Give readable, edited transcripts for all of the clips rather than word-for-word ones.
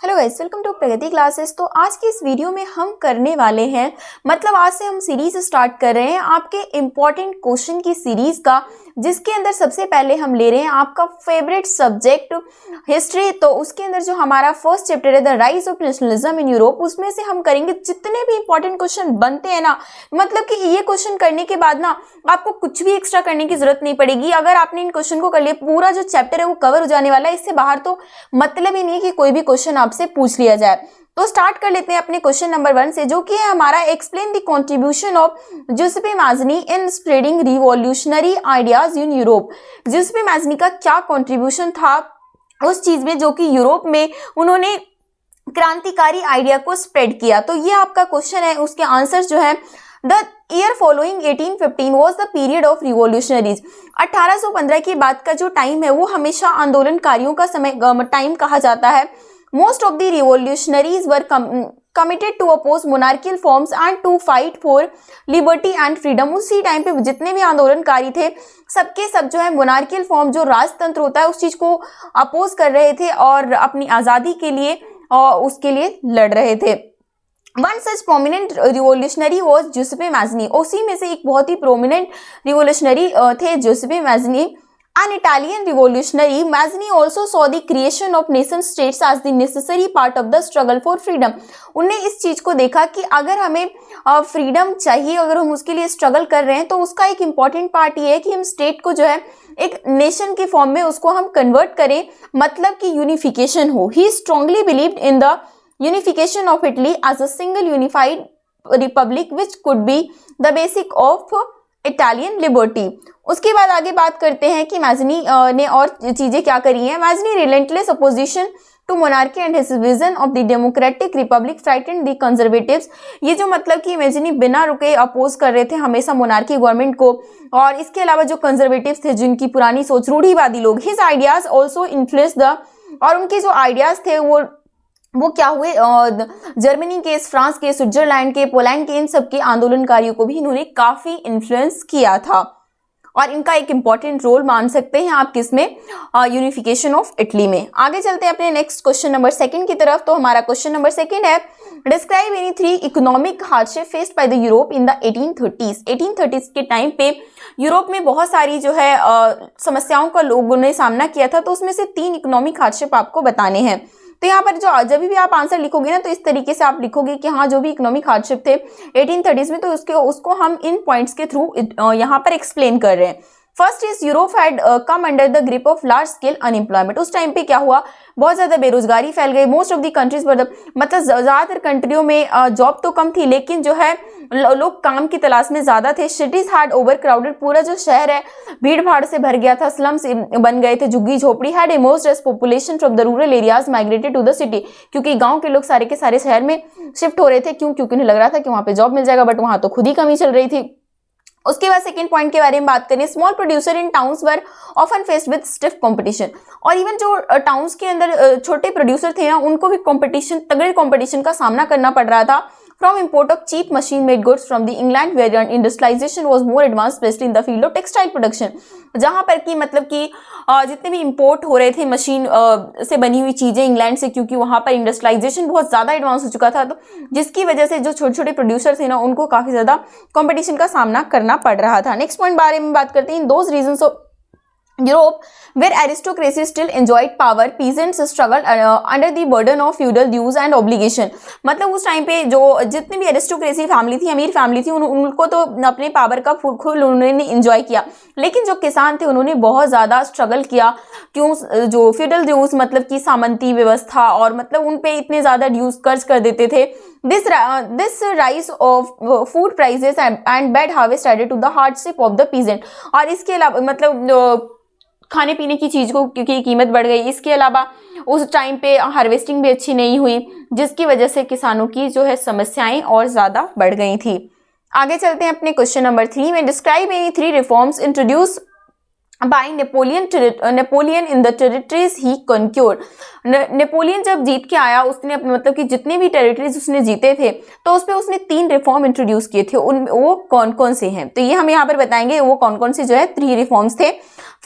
Hello guys, welcome to Pragati classes. तो आज की इस वीडियो में हम करने वाले हैं, मतलब आज से हम सीरीज स्टार्ट कर रहे हैं आपके इम्पॉर्टेंट क्वेश्चन की सीरीज का, जिसके अंदर सबसे पहले हम ले रहे हैं आपका फेवरेट सब्जेक्ट हिस्ट्री। तो उसके अंदर जो हमारा फर्स्ट चैप्टर है the rise of nationalism in Europe, उसमें से हम करेंगे जितने भी इंपॉर्टेंट क्वेश्चन बनते हैं ना, मतलब कि ये क्वेश्चन करने के बाद ना आपको कुछ भी एक्स्ट्रा करने की जरूरत नहीं पड़ेगी। अगर आपने इन क्वेश्चन को कर लिया, पूरा जो चैप्टर है वो कवर हो जाने वाला है। इससे बाहर तो मतलब ही नहीं है कि कोई भी क्वेश्चन आपसे पूछ लिया जाए। तो स्टार्ट कर लेते हैं अपने क्वेश्चन नंबर 1 से, जो कि है हमारा explain the contribution of Giuseppe Mazzini in spreading revolutionary ideas in Europe. Giuseppe Mazzini का क्या कंट्रीब्यूशन था उस चीज में जो कि यूरोप में उन्होंने क्रांतिकारी आइडिया को स्प्रेड किया। तो ये आपका क्वेश्चन है, उसके आंसर्स जो है the year following 1815 was the period of revolutionaries. 1815 के बाद का जो टाइम है वो हमेशा आंदोलनकारियों का समय टाइम कहा जाता है। Most of the revolutionaries were committed to oppose monarchical forms and to fight for liberty and freedom। उसी टाइम पे जितने भी आंदोलनकारी थे सबके सब जो है मोनार्कियल फॉर्म, जो राजतंत्र होता है, उस चीज को अपोज कर रहे थे और अपनी आजादी के लिए और उसके लिए लड़ रहे थे। One such prominent revolutionary was Giuseppe Mazzini. उसी में से एक बहुत ही प्रोमिनेंट रिवोल्यूशनरी थे जुसेपे मैज़नी। An Italian revolutionary, Mazzini also saw the creation of nation states as the necessary part of the struggle for freedom। उनने इस चीज को देखा कि अगर हमें फ्रीडम चाहिए, अगर हम उसके लिए स्ट्रगल कर रहे हैं, तो उसका एक इम्पॉर्टेंट पार्ट ये है कि हम स्टेट को जो है एक नेशन के फॉर्म में उसको हम कन्वर्ट करें, मतलब कि यूनिफिकेशन हो। He strongly believed in the unification of Italy as a single unified republic which could be the basic of Italian liberty. उसके बाद आगे बात करते हैं कि मैज़नी ने और चीजें क्या करी हैं। Mazzini relentless opposition to monarchy and his vision of the democratic republic frightened the conservatives. ये जो मतलब कि मैज़नी बिना रुके अपोज कर रहे थे हमेशा मोनार्की गवर्नमेंट को, और इसके अलावा जो कंजर्वेटिव्स थे, जिनकी पुरानी सोच, रूढ़िवादी लोग, his ideas also influence the, और उनके जो आइडियाज थे वो क्या हुए, जर्मनी के, फ्रांस के, स्विट्जरलैंड के, पोलैंड के, इन सब के आंदोलनकारियों को भी इन्होंने काफी इन्फ्लुएंस किया था, और इनका एक इंपॉर्टेंट रोल मान सकते हैं आप किसमें, यूनिफिकेशन ऑफ इटली में। आगे चलते हैं अपने नेक्स्ट क्वेश्चन नंबर 2 की तरफ। तो हमारा क्वेश्चन नंबर 2 है, describe any 3 economic hardship faced by the Europe in the 1830s। 1830s के टाइम पे यूरोप में बहुत सारी जो है समस्याओं का लोगों ने सामना किया था। तो उसमें से 3 इकोनॉमिक हार्डशिप आपको बताने हैं। तो यहाँ पर जो जब भी आप आंसर लिखोगे ना, तो इस तरीके से आप लिखोगे कि हाँ, जो भी इकोनॉमिक हार्डशिप थे 1830s में, तो उसको हम इन पॉइंट्स के थ्रू यहाँ पर एक्सप्लेन कर रहे हैं। First is Europe had come under the grip of large scale unemployment. उस टाइम पे क्या हुआ, बहुत ज्यादा बेरोजगारी फैल गई। मोस्ट ऑफ द कंट्रीज पर, मतलब ज्यादातर कंट्रियों में जॉब तो कम थी, लेकिन जो है लोग काम की तलाश में ज्यादा थे। सिटीज हैड ओवर क्राउडेड, पूरा जो शहर है भीड़ भाड़ से भर गया था, स्लम्स बन गए थे, झुग्गी झोपड़ी। Had emerged as population from the rural areas migrated to the city, क्योंकि गांव के लोग सारे के सारे शहर में शिफ्ट हो रहे थे। क्योंकि उन्हें लग रहा था कि वहां पे जॉब मिल जाएगा, बट वहां तो खुद ही कमी चल रही थी। उसके बाद सेकंड पॉइंट के बारे में बात करें, small producer in towns were often faced with stiff competition. और इवन जो टाउन्स के अंदर छोटे प्रोड्यूसर थे ना, उनको भी तगड़े कंपटीशन का सामना करना पड़ रहा था। From import of cheap machine made goods from the England where industrialisation was more advance specially in the field of textile production. जहां पर कि मतलब कि जितने भी इंपोर्ट हो रहे थे मशीन से बनी हुई चीजें इंग्लैंड से, क्योंकि वहां पर इंडस्ट्रियलाइजेशन बहुत ज्यादा एडवांस हो चुका था, तो जिसकी वजह से जो छोटे छोटे प्रोड्यूसर थे ना, उनको काफी ज्यादा कंपटीशन का सामना करना पड़ रहा था। नेक्स्ट पॉइंट बारे में बात करते हैं, in those reasons of Europe where aristocracy still enjoyed power, peasants struggled under the burden of feudal dues and obligation। मतलब उस टाइम पे जो जितनी भी एरिस्टोक्रेसी फैमिली थी, अमीर फैमिली थी, उनको तो अपने पावर का फुल उन्होंने एंजॉय किया, लेकिन जो किसान थे उन्होंने बहुत ज्यादा स्ट्रगल किया। क्यों, जो फ्यूडल ड्यूज मतलब कि सामंती व्यवस्था, और मतलब उन पे इतने ज्यादा ड्यूज कर्ज कर देते थे। This rise of food prices and bad harvest added to the hardship of the peasant. और इसके अलावा मतलब खाने पीने की चीज को क्योंकि कीमत बढ़ गई, इसके अलावा उस टाइम पे हार्वेस्टिंग भी अच्छी नहीं हुई, जिसकी वजह से किसानों की जो है समस्याएं और ज्यादा बढ़ गई थी। आगे चलते हैं अपने क्वेश्चन नंबर 3 में, describe any 3 reforms introduced by Napoleon in the territories he conquered. Napoleon जब जीत के आया, उसने मतलब कि जितने भी टेरिटरीज उसने जीते थे, तो उस पे उसने 3 रिफॉर्म इंट्रोड्यूस किए थे। वो कौन कौन से हैं, तो ये हम यहाँ पर बताएंगे वो कौन कौन से जो है 3 रिफॉर्म्स थे।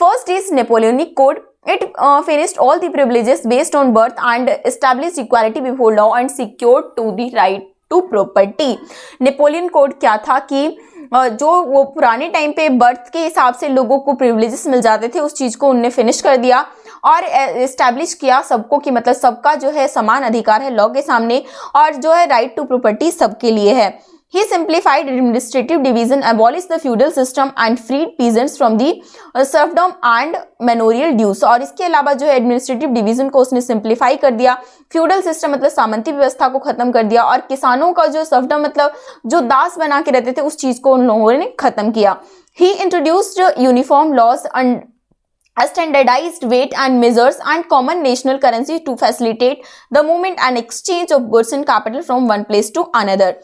First is Napoleonic code, It finished all the privileges based on birth and established equality before law and secured to the right to property. Napoleon code क्या था कि जो वो पुराने टाइम पे बर्थ के हिसाब से लोगों को प्रिविलेजेस मिल जाते थे, उस चीज को उनने फिनिश कर दिया और एस्टैब्लिश किया सबको कि मतलब सबका जो है समान अधिकार है लॉ के सामने और जो है राइट टू प्रॉपर्टी सबके लिए है. He simplified administrative division, abolished the feudal system and freed peasants from the serfdom and manorial dues. और इसके अलावा जो है एडमिनिस्ट्रेटिव डिवीजन को उसने सिंप्लीफाई कर दिया, फ्यूडल सिस्टम मतलब सामंती व्यवस्था को खत्म कर दिया और किसानों का जो सर्फडम मतलब जो दास बना के रहते थे उस चीज को उन लोगों ने खत्म किया. He introduced uniform laws and standardized weight and measures and common national currency to facilitate the movement and exchange of goods and capital from one place to another.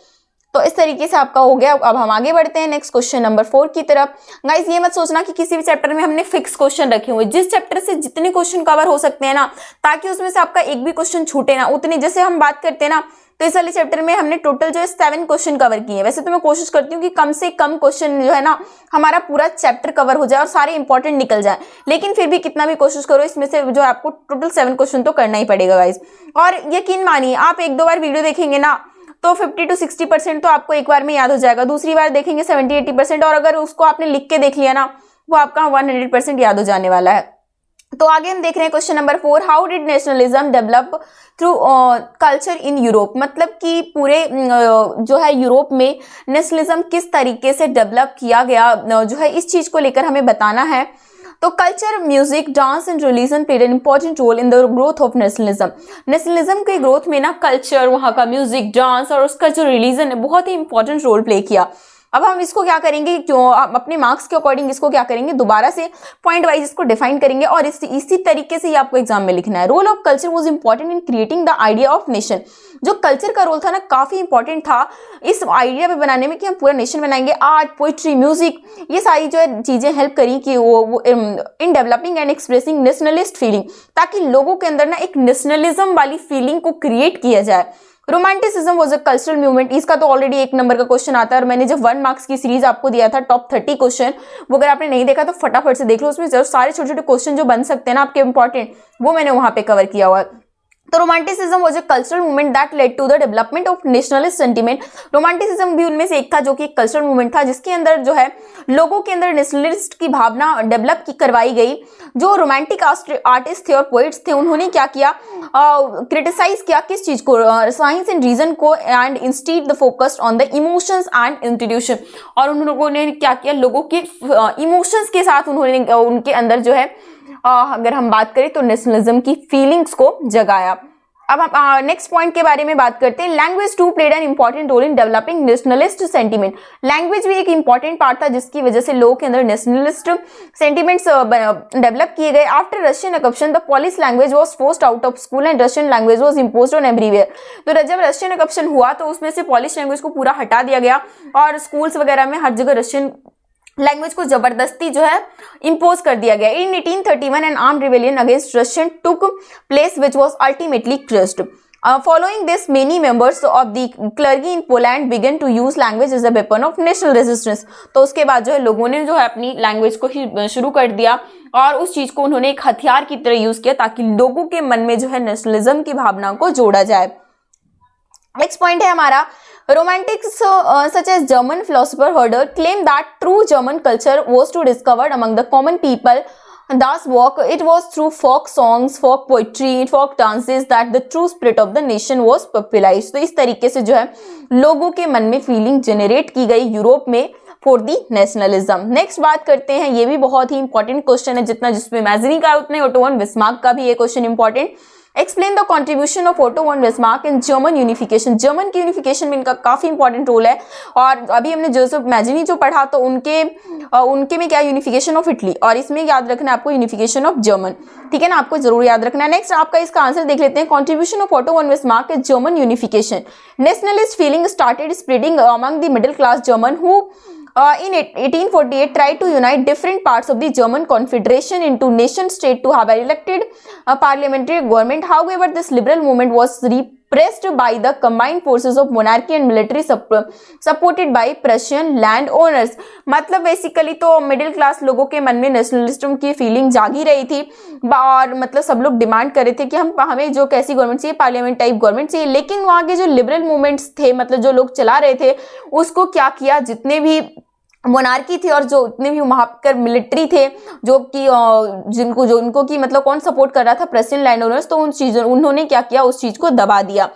तो इस तरीके से आपका हो गया. अब हम आगे बढ़ते हैं नेक्स्ट क्वेश्चन नंबर 4 की तरफ. गाइस ये मत सोचना कि किसी भी चैप्टर में हमने फिक्स क्वेश्चन रखे हुए, जिस चैप्टर से जितने क्वेश्चन कवर हो सकते हैं ना, ताकि उसमें से आपका एक भी क्वेश्चन छूटे ना, उतने. जैसे हम बात करते हैं ना, तो इस वाले चैप्टर में हमने टोटल जो है 7 क्वेश्चन कवर किए हैं. वैसे तो मैं कोशिश करती हूँ कि कम से कम क्वेश्चन जो है ना हमारा पूरा चैप्टर कवर हो जाए और सारे इंपॉर्टेंट निकल जाए, लेकिन फिर भी कितना भी कोशिश करो इसमें से जो आपको टोटल 7 क्वेश्चन तो करना ही पड़ेगा गाइस. और यकीन मानिए आप 1-2 बार वीडियो देखेंगे ना तो 50 to 60% तो आपको एक बार में याद हो जाएगा, दूसरी बार देखेंगे 70-80%, और अगर उसको आपने लिख के देख लिया ना वो आपका 100% याद हो जाने वाला है. तो आगे हम देख रहे हैं question number 4. How did nationalism develop through culture in Europe. मतलब कि पूरे जो है यूरोप में नेशनलिज्म किस तरीके से डेवलप किया गया जो है इस चीज को लेकर हमें बताना है. तो culture, music, dance and religion played an important role in the growth of nationalism. Nationalism के ग्रोथ में ना कल्चर, वहाँ का म्यूजिक, डांस और उसका जो रिलीजन है बहुत ही इंपॉर्टेंट रोल प्ले किया. अब हम इसको क्या करेंगे, क्यों अपने मार्क्स के अकॉर्डिंग इसको क्या करेंगे, दोबारा से पॉइंट वाइज इसको डिफाइन करेंगे और इसी तरीके से ही आपको एग्जाम में लिखना है. Role of culture was important in creating the idea of nation. जो कल्चर का रोल था ना काफी इंपॉर्टेंट था इस आइडिया पे बनाने में कि हम पूरा नेशन बनाएंगे. आर्ट, पोइट्री, म्यूजिक, ये सारी जो है चीजें हेल्प करी कि वो in developing and expressing nationalist feeling, ताकि लोगों के अंदर ना एक नेशनलिज्म वाली फीलिंग को क्रिएट किया जाए. Romanticism was a cultural movement. इसका तो ऑलरेडी 1 नंबर का क्वेश्चन आता है और मैंने जब 1 मार्क्स की सीरीज आपको दिया था टॉप 30 क्वेश्चन, वो अगर आपने नहीं देखा तो फटाफट से देख लो. उसमें जरूर सारे छोटे छोटे क्वेश्चन जो बन सकते हैं ना आपके इंपॉर्टेंट, वो मैंने वहां पे कवर किया हुआ है. तो romanticism was a cultural movement that led to the development of nationalist sentiment. Romanticism भी उनमें से एक था जो कि एक कल्चरल मूवमेंट था जिसके अंदर जो है लोगों के अंदर नेशनलिस्ट की भावना डेवलप की करवाई गई. जो रोमांटिक आर्टिस्ट थे और पोइट्स थे उन्होंने क्या किया, क्रिटिसाइज किया किस चीज को, साइंस एंड रीजन को, and instead the focused on the emotions and institution. और उन लोगों ने क्या किया, लोगों के इमोशंस के साथ उन्होंने उनके अंदर जो है अगर हम बात करें तो नेशनलिज्म की फीलिंग्स को जगाया. अब हम नेक्स्ट पॉइंट के बारे में बात करते हैं. Language too played an important role in developing nationalist sentiment. Language भी एक इंपॉर्टेंट पार्ट था जिसकी वजह से लोगों के अंदर नेशनलिस्ट सेंटीमेंट्स डेवलप किए गए. After Russian occupation the Polish language was forced out of school and Russian language was imposed on everywhere. तो जब रशियन अकप्शन हुआ तो उसमें से पोलिश लैंग्वेज को पूरा हटा दिया गया और स्कूल्स वगैरह में हर जगह रशियन लैंग्वेज को जबरदस्ती जो है इंपोज कर दिया गया. इन 1831 N armed rebellion against Russian took place which was ultimately crushed. Following this, many members of the clergy in Poland began to use language as a weapon of national resistance. तो उसके बाद जो है लोगों ने जो है अपनी लैंग्वेज को ही शुरू कर दिया और उस चीज को उन्होंने एक हथियार की तरह यूज किया ताकि लोगों के मन में जो है नेशनलिज्म की भावना को जोड़ा जाए. नेक्स्ट पॉइंट है हमारा, romantics such as German philosopher Herder claimed that true German culture was to discovered among the common people. Thus it was through folk songs, folk poetry, folk dances that the true spirit of the nation was popularized. तो इस तरीके से जो है लोगों के मन में फीलिंग जनरेट की गई यूरोप में फॉर दी नेशनलिज्म. नेक्स्ट बात करते हैं, ये भी बहुत ही इंपॉर्टेंट क्वेश्चन है, जितना जिसमें मैजनी का उतने ओटो वन बिस्मार्क का भी ये question important. Explain the contribution of auto von Bismarck in German unification. German की यूनिफिकेशन में इनका काफी इंपॉर्टेंट रोल है. और अभी हमने जोसेफ मैजनी जो पढ़ा तो उनके में क्या यूनिफिकेशन ऑफ इटली, और इसमें याद रखना है आपको यूनिफिकेशन ऑफ जर्मन. ठीक है ना, आपको जरूर याद रखना है. नेक्स्ट आपका इसका आंसर देख लेते हैं. Contribution of auto von Bismarck is German unification. Nationalist feeling started spreading among the middle class German who in 1848 tried to unite different parts of the German Confederation into nation state to have an elected parliamentary government. However, this liberal movement was pressed by the combined forces of monarchy and military supported by Prussian land owners। मतलब basically तो middle class लोगों के मन में nationalism की feeling जागी रही थी और मतलब सब लोग डिमांड कर रहे थे कि हमें जो कैसी गवर्नमेंट चाहिए, पार्लियामेंट टाइप गवर्नमेंट चाहिए। लेकिन वहाँ के जो लिबरल मूवमेंट्स थे, मतलब जो लोग चला रहे थे, उसको क्या किया, जितने भी मोनार्की थे और जो उतने भी वहां पर मिलिट्री थे जो कि उनको की मतलब कौन सपोर्ट कर रहा था, प्रशियन लैंड ओनर्स, तो उन्होंने क्या किया, उस चीज को दबा दिया।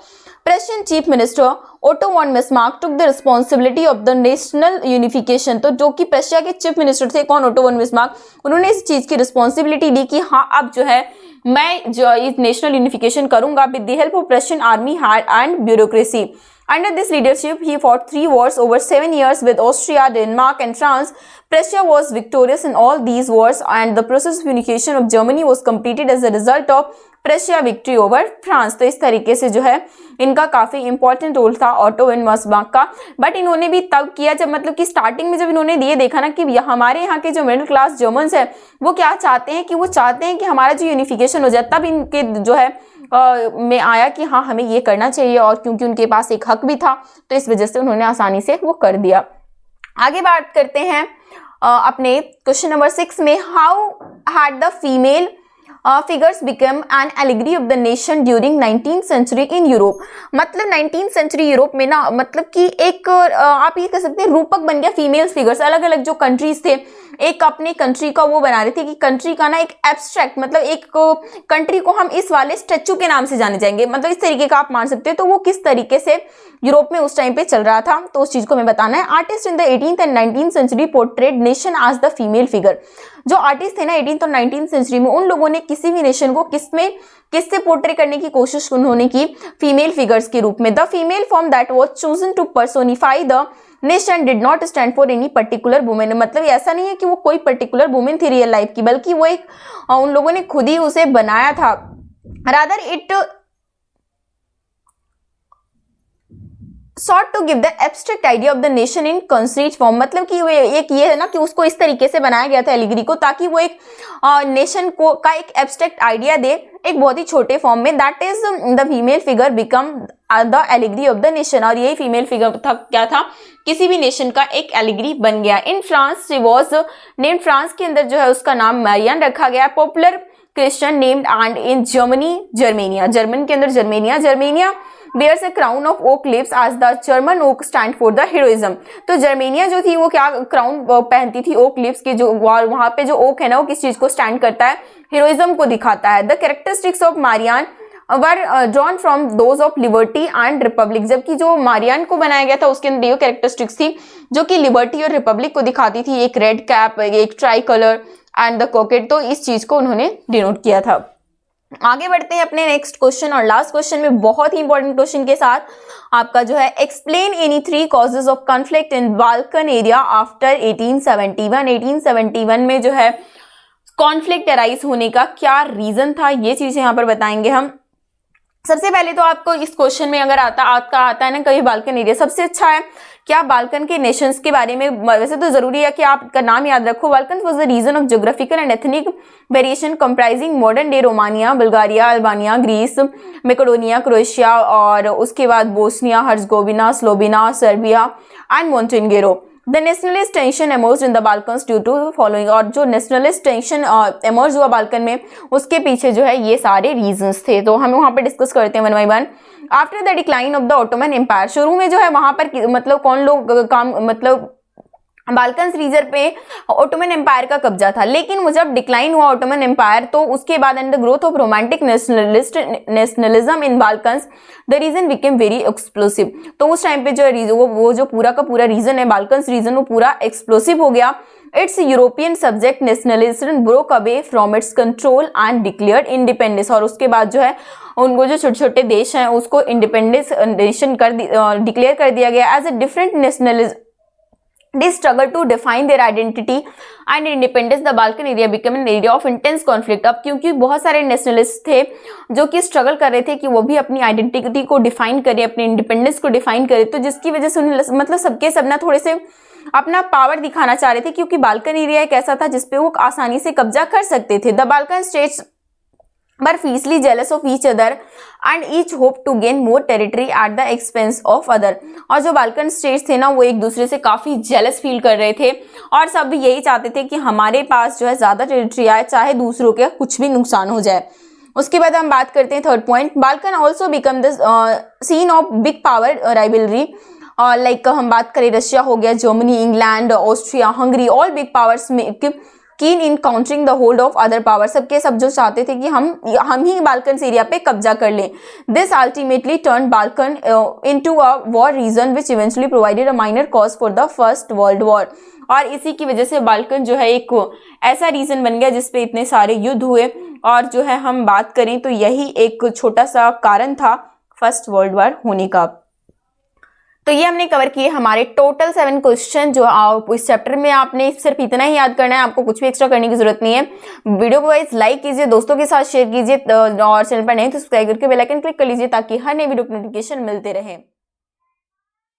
Prussian chief minister Otto von Bismarck took the responsibility of the national unification. तो जो कि प्रशिया के चीफ मिनिस्टर थे, कौन, ओटो वॉन बिस्मार्क, उन्होंने इस चीज की रिस्पॉन्सिबिलिटी ली कि हाँ अब जो है मैं जो इस नेशनल यूनिफिकेशन करूंगा with the help of Prussian army and bureaucracy. Under this leadership, he fought 3 wars over 7 years with Austria, Denmark, and France. Prussia was victorious in all these wars, and the process of unification of Germany was completed as a result of Prussia victory over France। तो इस तरीके से जो है इनका काफी important role था auto von Bismarck का। बट इन्होंने भी तब किया जब मतलब कि स्टार्टिंग में जब इन्होंने ये देखा ना कि हमारे यहाँ के जो मिडिल क्लास जर्मन्स है वो क्या चाहते हैं, कि वो चाहते हैं कि हमारा जो यूनिफिकेशन हो जाए, तब इनके जो है में आया कि हाँ हमें ये करना चाहिए, और क्योंकि उनके पास एक हक भी था तो इस वजह से उन्होंने आसानी से वो कर दिया। आगे बात करते हैं अपने क्वेश्चन नंबर 6 में, how had the female figures became an allegory of the nation during 19th century in Europe। मतलब 19th century यूरोप में ना मतलब कि एक आप ये कह सकते हैं रूपक बन गया फीमेल फिगर्स। अलग अलग जो कंट्रीज थे एक अपने कंट्री का वो बना रहे थे कि कंट्री का ना एक एब्स्ट्रैक्ट, मतलब एक कंट्री को हम इस वाले स्टेचू के नाम से जाने जाएंगे, मतलब इस तरीके का आप मान सकते हो। तो वो किस तरीके से यूरोप में उस टाइम पे चल रहा था, तो उस चीज को हमें बताना है। Artist in the 18th and 19th century portrait nation as the female figure. जो आर्टिस्ट थे ना 18th और 19th सेंचुरी में, उन लोगों ने किसी भी नेशन को किससे पोर्ट्रे करने की कोशिश उन्होंने की, फीमेल फिगर्स के रूप में। The female form that was chosen to personify the nation did not stand for any particular women. मतलब ऐसा नहीं है कि वो कोई पर्टिकुलर वुमेन थी रियल लाइफ की, बल्कि वो एक उन लोगों ने खुद ही उसे बनाया था। Rather it sought to give the abstract idea of the nation in concrete form। मतलब कि एक ये है ना कि उसको इस तरीके से बनाया गया था एलिगरी को, ताकि वो एक नेशन को का एक एब्स्ट्रैक्ट आइडिया दे एक बहुत ही छोटे फॉर्म में। That is the female figure become the allegory of the nation. और यही फीमेल फिगर था, क्या था, किसी भी नेशन का एक एलिगरी बन गया। In France she was named, France के अंदर जो है उसका नाम मैरियन रखा गया। Popular Christian named and in Germany Germania, German के अंदर Germania bears a crown of oak leaves as the German oak stand for the heroism। तो जर्मेनिया जो थी वो क्या क्राउन पहनती थी ओक लीव्स की, जो वहां पे जो ओक है ना वो किस चीज को स्टैंड करता है, हीरोइज्म को दिखाता है। The characteristics of Marianne were drawn from those of liberty and republic. जबकि जो मारियान को बनाया गया था उसके अंदर ये कैरेक्टरिस्टिक्स थी जो कि लिबर्टी और रिपब्लिक को दिखाती थी, एक रेड कैप, एक ट्राई कलर एंड द कॉकेट। तो इस चीज को उन्होंने डिनोट किया था। आगे बढ़ते हैं अपने नेक्स्ट क्वेश्चन और लास्ट क्वेश्चन में, बहुत ही इंपॉर्टेंट क्वेश्चन के साथ आपका जो है, explain any 3 causes of conflict in Balkan area after 1871। 1871 में जो है कॉन्फ्लिक्ट अराइज होने का क्या रीजन था, ये चीजें यहाँ पर बताएंगे हम। सबसे पहले तो आपको इस क्वेश्चन में अगर आता है ना कभी बाल्कन एरिया, सबसे अच्छा है कि आप बाल्कन के नेशंस के बारे में, वैसे तो जरूरी है कि आपका नाम याद रखो। Balkan was the region of geographical and ethnic variation comprising modern day Romania, Bulgaria, Albania, Greece, Macedonia, Croatia, और उसके बाद Bosnia Herzegovina, Slovenia, Serbia and Montenegro. The nationalist tension emerge in the Balkans due to following. और जो nationalist tension emerge हुआ Balkan में, उसके पीछे जो है ये सारे रीजंस थे। तो हम वहां पे डिस्कस करते हैं one by one. After the decline of the Ottoman empire, शुरू में जो है वहां पर मतलब कौन लोग काम, मतलब बाल्कन्स रीजन पे ऑटोमन एम्पायर का कब्जा था। लेकिन वो जब डिक्लाइन हुआ ऑटोमन एम्पायर, तो उसके बाद and the growth of romantic nationalism in Balkans the region became very explosive. तो उस टाइम पे जो वो जो पूरा का पूरा रीजन है बाल्कन्स रीजन, वो पूरा एक्सप्लोसिव हो गया। It's European subject nationalism broke away from its control and declared independence. और उसके बाद जो है उनको जो छोटे छोटे देश हैं उसको इंडिपेंडेंस नेशन डिक्लेयर कर दिया गया। As a different nationalism they struggle to define their identity and independence, the Balkan area became an area of intense conflict। अब क्योंकि बहुत सारे नेशनलिस्ट थे जो कि स्ट्रगल कर रहे थे कि वो भी अपनी आइडेंटिटी को डिफाइन करें, अपने इंडिपेंडेंस को डिफाइन करें, तो जिसकी वजह से उन्हें मतलब सबके सब ना थोड़े से अपना पावर दिखाना चाह रहे थे, क्योंकि बाल्कन एरिया एक ऐसा था जिसपे वो आसानी से कब्जा कर सकते थे। The Balkan states but fiercely jealous of each other and each hoped to gain more territory at the expense of other। और जो बाल्कन स्टेट्स थे ना वो एक दूसरे से काफी जेलस फील कर रहे थे और सब यही चाहते थे कि हमारे पास जो है ज्यादा टेरिटरी आए, चाहे दूसरों के कुछ भी नुकसान हो जाए। उसके बाद हम बात करते हैं third point, Balkan also become the scene of big power rivalry. Like हम बात करें रशिया हो गया, Germany, England, Austria, Hungary, all big powers keen in countering the hold of other power. सबके सब जो चाहते थे कि हम ही बाल्कन एरिया पे कब्जा कर लें। This ultimately turn Balkan into a war region which eventually provided a minor cause for the first world war. और इसी की वजह से बाल्कन जो है एक ऐसा रीजन बन गया जिसपे इतने सारे युद्ध हुए। और जो है हम बात करें तो यही एक छोटा सा कारण था फर्स्ट वर्ल्ड वॉर होने का। तो ये हमने कवर किए हमारे टोटल 7 क्वेश्चन जो इस चैप्टर में आपने सिर्फ इतना ही याद करना है, आपको कुछ भी एक्स्ट्रा करने की जरूरत नहीं है। वीडियो को गाइस लाइक कीजिए, दोस्तों के साथ शेयर कीजिए और चैनल पर नहीं तो सब्सक्राइब करके बेल आइकन क्लिक कर लीजिए ताकि हर नई वीडियो की नोटिफिकेशन मिलते रहे।